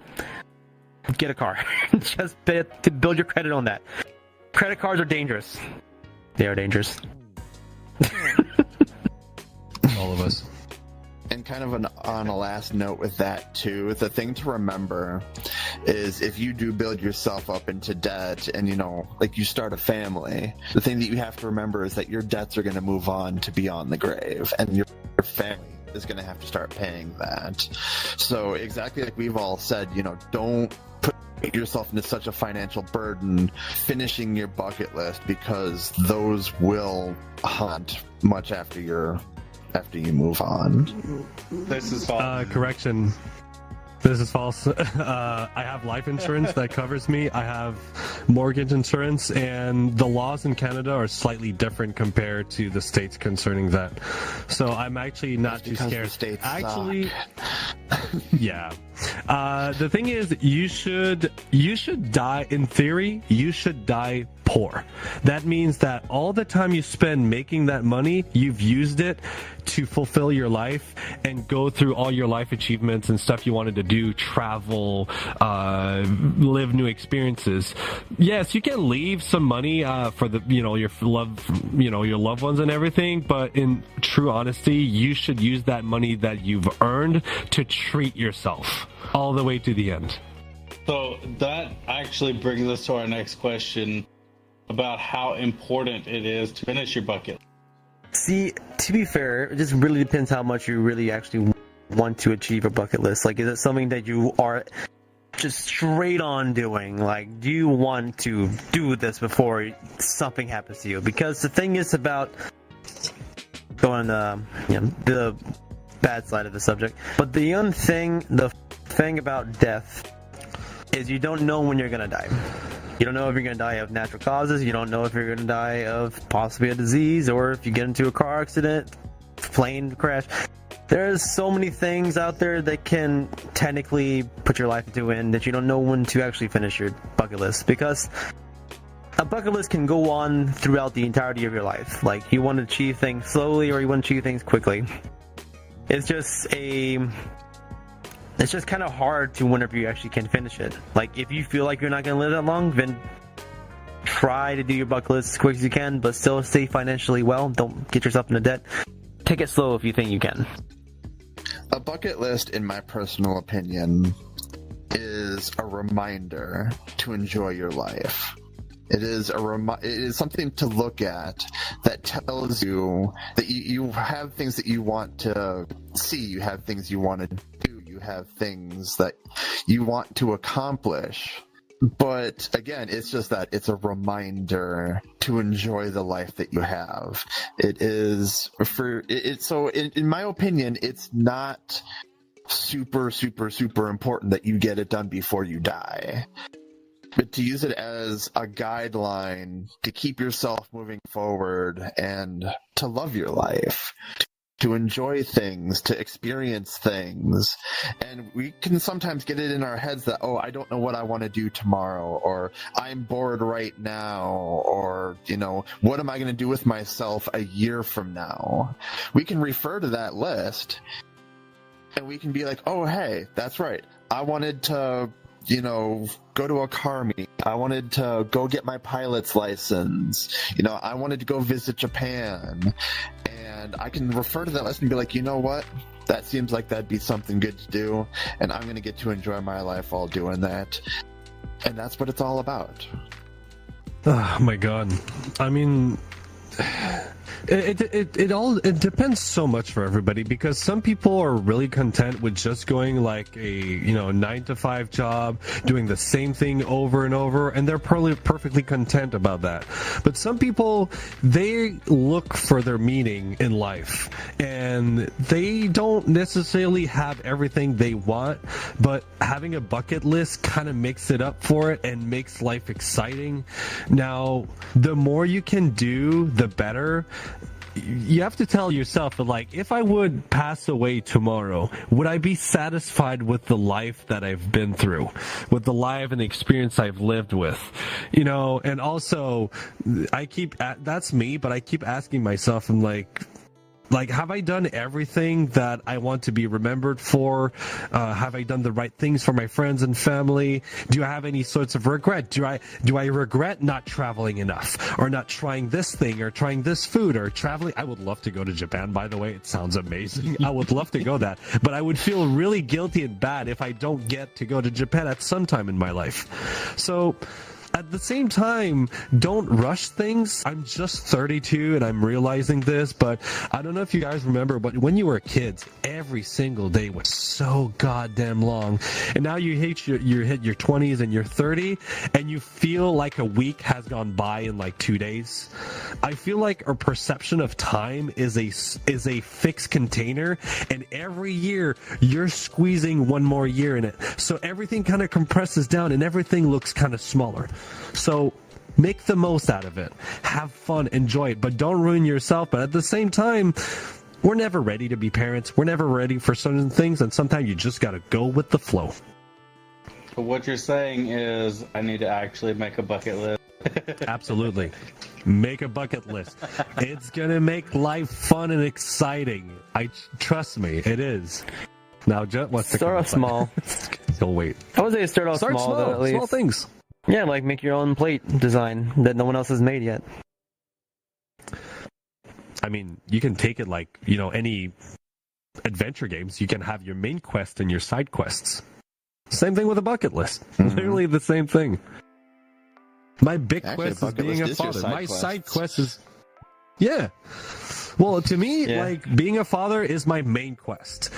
get a car. Just to build your credit on that. Credit cards are dangerous. They are dangerous. All of us. And kind of on a last note with that too, the thing to remember is if you do build yourself up into debt and you start a family, the thing that you have to remember is that your debts are going to move on to beyond the grave, and your family is going to have to start paying that. So exactly like we've all said, don't put yourself into such a financial burden finishing your bucket list, because those will haunt much after you move on. This is false. Correction. This is false. I have life insurance that covers me. I have mortgage insurance, and the laws in Canada are slightly different compared to the States concerning that. So I'm actually not too scared. The States actually, suck. Yeah. The thing is, you should die, in theory, you should die poor. That means that all the time you spend making that money, you've used it to fulfill your life and go through all your life achievements and stuff you wanted to do, travel, live new experiences. Yes, you can leave some money for the your loved ones and everything, but in true honesty, you should use that money that you've earned to treat yourself all the way to the end. So that actually brings us to our next question about how important it is to finish your bucket. See, to be fair, it just really depends how much you really actually want to achieve a bucket list? Like, is it something that you are just straight on doing? Like, do you want to do this before something happens to you? Because the thing is about going the bad side of the subject, but the thing about death is you don't know when you're gonna die. You don't know if you're gonna die of natural causes. You don't know if you're gonna die of possibly a disease, or if you get into a car accident, plane crash. There's so many things out there that can technically put your life into end that you don't know when to actually finish your bucket list, because a bucket list can go on throughout the entirety of your life. Like, you want to achieve things slowly or you want to achieve things quickly. It's just kind of hard to whenever you actually can finish it. Like, if you feel like you're not going to live that long, then try to do your bucket list as quick as you can, but still stay financially well. Don't get yourself into debt. Take it slow if you think you can. A bucket list, in my personal opinion, is a reminder to enjoy your life. It is it is something to look at that tells you that you have things that you want to see, you have things you want to do, you have things that you want to accomplish. But again, it's just that it's a reminder to enjoy the life that you have. It is so in my opinion, it's not super important that you get it done before you die. But to use it as a guideline to keep yourself moving forward and to love your life, to enjoy things, to experience things. And we can sometimes get it in our heads that, oh, I don't know what I want to do tomorrow, or I'm bored right now, or, what am I going to do with myself a year from now? We can refer to that list and we can be like, oh, hey, that's right. I wanted to go to a car meet. I wanted to go get my pilot's license. I wanted to go visit Japan. And I can refer to that list and be like, you know what? That seems like that'd be something good to do. And I'm going to get to enjoy my life while doing that. And that's what it's all about. Oh my god. I mean, it depends so much for everybody, because some people are really content with just going like a 9-to-5 job, doing the same thing over and over, and they're probably perfectly content about that. But some people, they look for their meaning in life, and they don't necessarily have everything they want, but having a bucket list kind of makes it up for it and makes life exciting. Now, the more you can do, the better. You have to tell yourself that, like, if I would pass away tomorrow, would I be satisfied with the life that I've been through, with the life and the experience I've lived with, and also that's me, but I keep asking myself, I'm like, have I done everything that I want to be remembered for? Have I done the right things for my friends and family? Do I have any sorts of regret? Do I regret not traveling enough, or not trying this thing, or trying this food, or traveling? I would love to go to Japan, by the way. It sounds amazing. I would love to go that, but I would feel really guilty and bad if I don't get to go to Japan at some time in my life. So, at the same time, don't rush things. I'm just 32 and I'm realizing this, but I don't know if you guys remember, but when you were kids, every single day was so goddamn long. And now you hit your 20s and you're 30 and you feel like a week has gone by in like 2 days. I feel like our perception of time is a fixed container, and every year you're squeezing one more year in it. So everything kind of compresses down and everything looks kind of smaller. So make the most out of it. Have fun, enjoy it, but don't ruin yourself. But at the same time, we're never ready to be parents. We're never ready for certain things, and sometimes you just gotta go with the flow. But what you're saying is I need to actually make a bucket list. Absolutely. Make a bucket list. It's gonna make life fun and exciting. Trust me, it is. Now, Jet, what's the start off small? He'll wait. I would say start small, though, at least. Small things. Yeah, like make your own plate design that no one else has made yet. I mean, you can take it like, any adventure games. You can have your main quest and your side quests. Same thing with a bucket list. Mm-hmm. Literally the same thing. My big quest is being a father. My side quest is... Yeah. Well, to me, Yeah. like being a father is my main quest.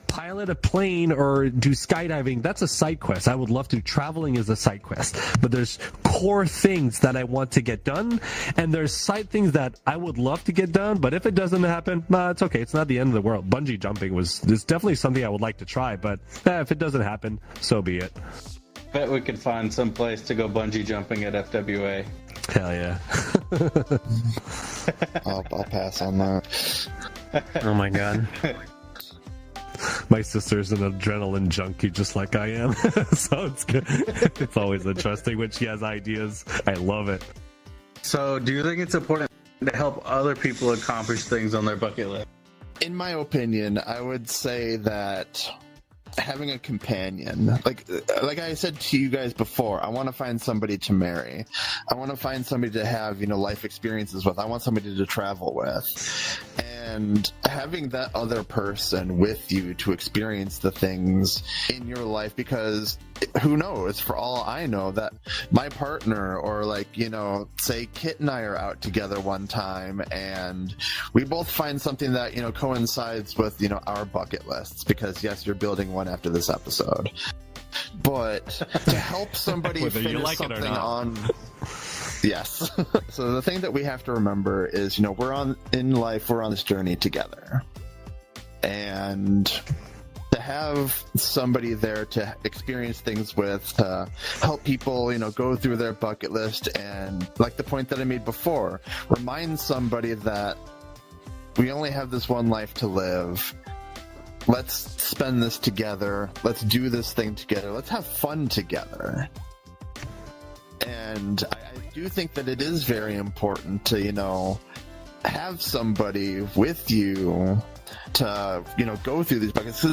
Pilot a plane or do skydiving, that's a side quest. I would love to. Traveling is a side quest. But there's core things that I want to get done, and there's side things that I would love to get done, but if it doesn't happen, it's okay. It's not the end of the world. Bungee jumping is definitely something I would like to try, but if it doesn't happen, so be it. Bet we could find some place to go bungee jumping at FWA. Hell yeah. I'll pass on that. Oh my god. My sister's an adrenaline junkie just like I am. So it's good. It's always interesting when she has ideas. I love it. So, do you think it's important to help other people accomplish things on their bucket list? In my opinion, I would say that having a companion, like I said to you guys before, I want to find somebody to marry. I want to find somebody to have, life experiences with. I want somebody to travel with. And having that other person with you to experience the things in your life, because who knows, for all I know, that my partner or say Kit and I are out together one time and we both find something that, coincides with, our bucket lists, because yes, you're building one after this episode. But to help somebody Whether you finish like it or something not. on... Yes. So the thing that we have to remember is, we're on this journey together. And to have somebody there to experience things with, to help people, go through their bucket list, and like the point that I made before, remind somebody that we only have this one life to live. Let's spend this together. Let's do this thing together. Let's have fun together. And I do think that it is very important to, have somebody with you to, go through these buckets.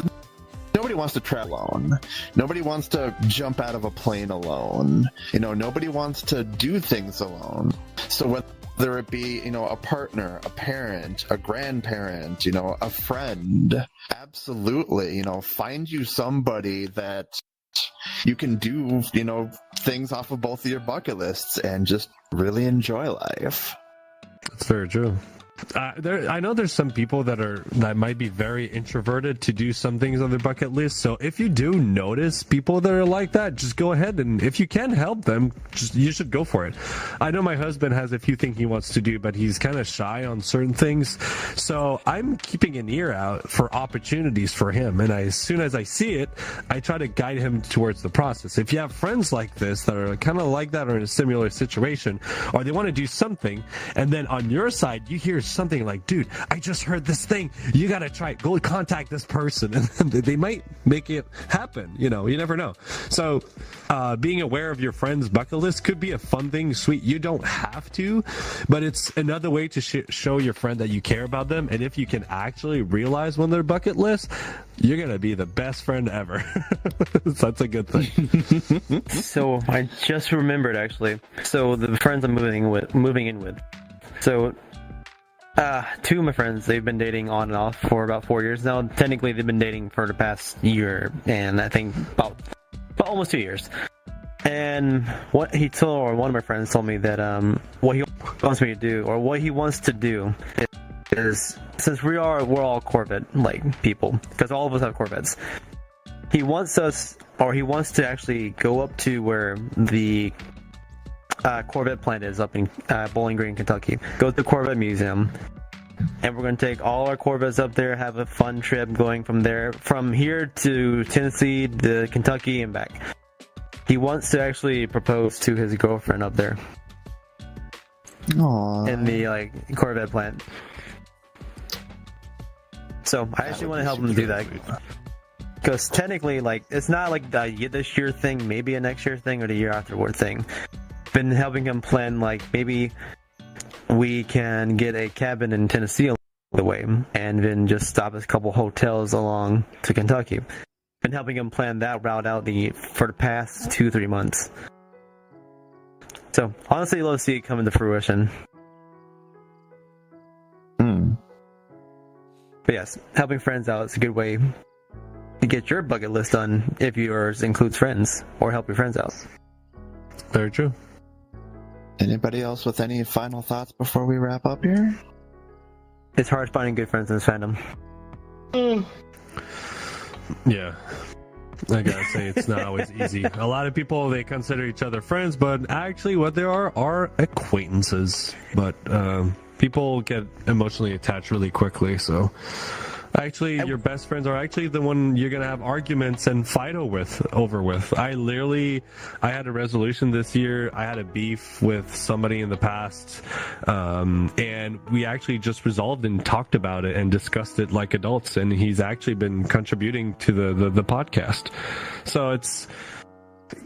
Nobody wants to travel alone. Nobody wants to jump out of a plane alone. Nobody wants to do things alone. So whether it be, a partner, a parent, a grandparent, a friend, absolutely, find you somebody that you can do, things off of both of your bucket lists and just really enjoy life. That's very true. I know there's some people that might be very introverted to do some things on their bucket list. So if you do notice people that are like that, just go ahead, and if you can help them, you should go for it. I know my husband has a few things he wants to do, but he's kind of shy on certain things. So I'm keeping an ear out for opportunities for him, and as soon as I see it, I try to guide him towards the process. If you have friends like this that are kind of like that or in a similar situation, or they want to do something, and then on your side you hear something like, dude, I just heard this thing, you gotta try it, go contact this person, and they might make it happen. You never know. So being aware of your friend's bucket list could be a fun thing. Sweet, you don't have to, but it's another way to show your friend that you care about them. And if you can actually realize when their bucket list, you're gonna be the best friend ever. So that's a good thing. So I just remembered, actually. So the friends I'm moving in with. So two of my friends, they've been dating on and off for about 4 years now. Technically, they've been dating for the past year, and I think about almost 2 years. And what he told, or one of my friends told me that what he wants me to do, or what he wants to do, is since we're all Corvette like people, because all of us have Corvettes. He wants to actually go up to where the Corvette plant is up in Bowling Green, Kentucky. Go to the Corvette Museum, and we're going to take all our Corvettes up there, have a fun trip going from here to Tennessee to Kentucky and back. He wants to actually propose to his girlfriend up there. Aww. In the Corvette plant. So I actually want to help him do that. Because technically, it's not like this year thing, maybe a next year thing, or the year afterward thing. Been helping him plan, maybe we can get a cabin in Tennessee along the way, and then just stop at a couple hotels along to Kentucky. Been helping him plan that route out for the past 2-3 months. So honestly, let's see it come into fruition. But yes, helping friends out is a good way to get your bucket list done if yours includes friends, or help your friends out. Very true. Anybody else with any final thoughts before we wrap up here? It's hard finding good friends in this fandom. Yeah. I gotta say, it's not always easy. A lot of people, they consider each other friends, but actually what they are acquaintances. But people get emotionally attached really quickly, so actually your best friends are actually the one you're gonna have arguments and fight over with. I had a resolution this year. I had a beef with somebody in the past, and we actually just resolved and talked about it and discussed it like adults, and he's actually been contributing to the podcast. So it's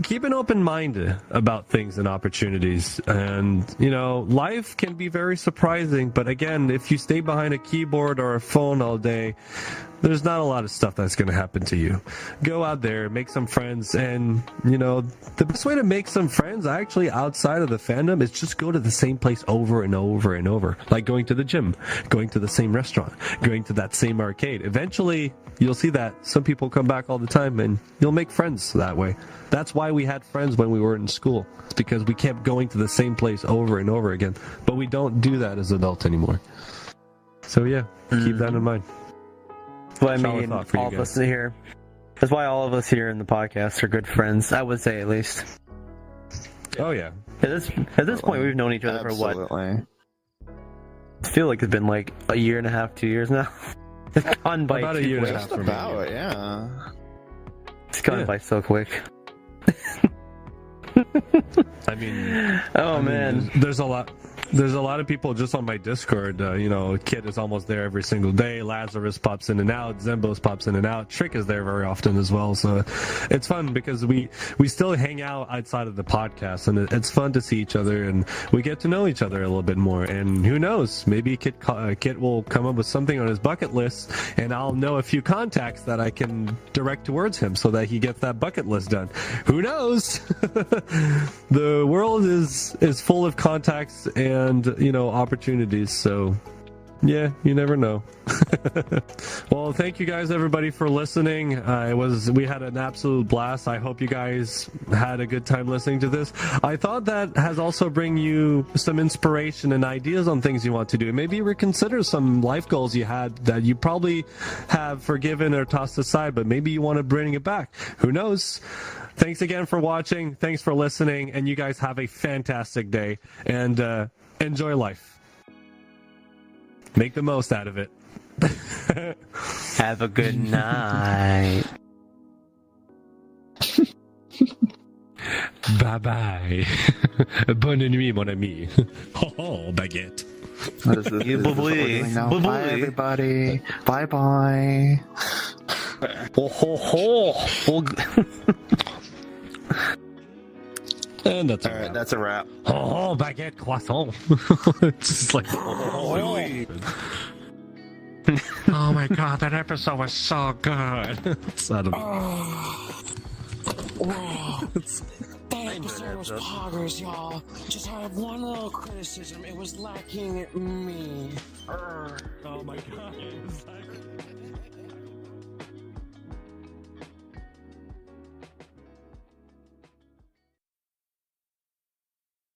keep an open mind about things and opportunities, and life can be very surprising, but again, if you stay behind a keyboard or a phone all day, there's not a lot of stuff that's going to happen to you. Go out there, make some friends, and the best way to make some friends actually outside of the fandom is just go to the same place over and over and over, like going to the gym, going to the same restaurant, going to that same arcade. Eventually you'll see that some people come back all the time, and you'll make friends that way. That's why we had friends when we were in school. It's because we kept going to the same place over and over again. But we don't do that as adults anymore. So yeah, keep that in mind. That's what I mean. All of us here. That's why all of us here in the podcast are good friends. I would say, at least. Oh yeah. At this point, we've known each other for what? I feel like it's been like a year and a half, 2 years now. It's gone by about a year and a half Just for about, me. yeah. It's gone by so quick. I mean, man, there's a lot of people just on my Discord. Kid is almost there every single day. Lazarus pops in and out. Zembos pops in and out. Trick is there very often as well. So it's fun because we still hang out outside of the podcast, and it's fun to see each other, and we get to know each other a little bit more. And who knows, maybe Kit will come up with something on his bucket list, and I'll know a few contacts that I can direct towards him so that he gets that bucket list done. Who knows? The world is full of contacts and opportunities, so yeah, you never know. Well, thank you guys, everybody, for listening. We had an absolute blast. I hope you guys had a good time listening to this. I thought that has also bring you some inspiration and ideas on things you want to do. Maybe reconsider some life goals you had that you probably have forgiven or tossed aside, but maybe you want to bring it back. Who knows? Thanks again for watching. Thanks for listening. And you guys have a fantastic day. And enjoy life. Make the most out of it. Have a good night. Bye bye. Bonne nuit, mon ami. Oh, baguette. What is this? Is this what we're doing now? Bye, everybody. Bye bye. Ho ho ho. And that's All right, that's a wrap. Oh, baguette croissant. It's just like, oh my god, that episode was so good. It's out of That episode was poggers, y'all. Just had one little criticism. It was lacking me. Oh my god.